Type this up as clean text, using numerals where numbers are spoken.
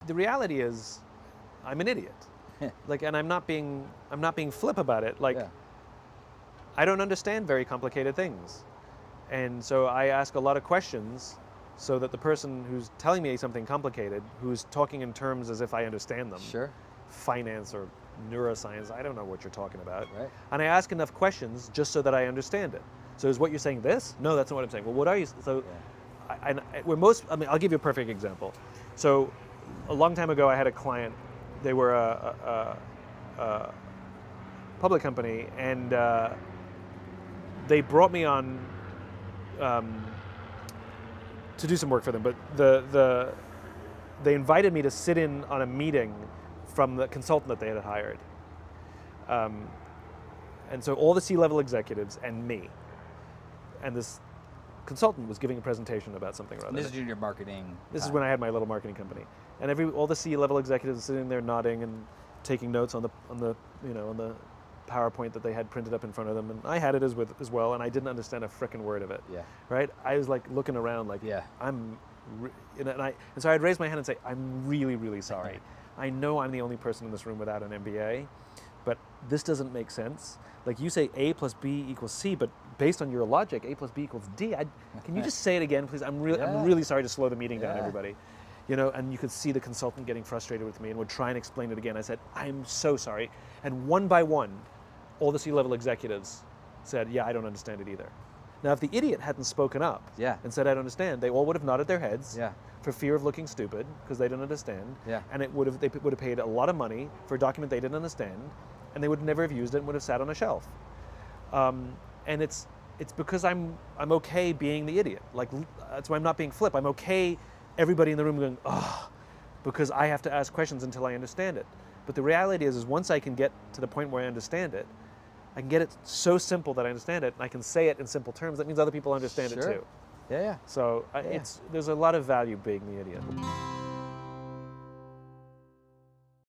The reality is, I'm an idiot. And I'm not being flip about it. I don't understand very complicated things. And so I ask a lot of questions so that the person who's telling me something complicated, who's talking in terms as if I understand them, finance or neuroscience, I don't know what you're talking about. Right. And I ask enough questions just so that I understand it. So is what you're saying this? No, that's not what I'm saying. Well, what are you? So I'll give you a perfect example. So a long time ago, I had a client. They were a public company, and they brought me on to do some work for them. But they invited me to sit in on a meeting from the consultant that they had hired. And so all the C-level executives and me, and this consultant was giving a presentation about something or other. This is your marketing. This is when I had my little marketing company, and all the C-level executives sitting there nodding and taking notes on the PowerPoint that they had printed up in front of them, and I had it as well, and I didn't understand a frickin' word of it. Yeah. Right. I was like looking around, like, and so I'd raise my hand and say, I'm really, really sorry. I know I'm the only person in this room without an MBA, but this doesn't make sense. Like, you say A plus B equals C, but based on your logic, A plus B equals D. Can you just say it again, please? I'm really sorry to slow the meeting down, everybody. And you could see the consultant getting frustrated with me and would try and explain it again. I said, I'm so sorry. And one by one, all the C-level executives said, yeah, I don't understand it either. Now, if the idiot hadn't spoken up and said, I don't understand, they all would have nodded their heads for fear of looking stupid because they didn't understand. And they would have paid a lot of money for a document they didn't understand, and they would never have used it and would have sat on a shelf. And it's because I'm okay being the idiot. Like, that's why I'm not being flip. I'm okay everybody in the room going, oh, because I have to ask questions until I understand it. But the reality is there's once I can get to the point where I understand it, I can get it so simple that I understand it, and I can say it in simple terms. That means other people understand it too. Yeah, yeah. So there's a lot of value being the idiot.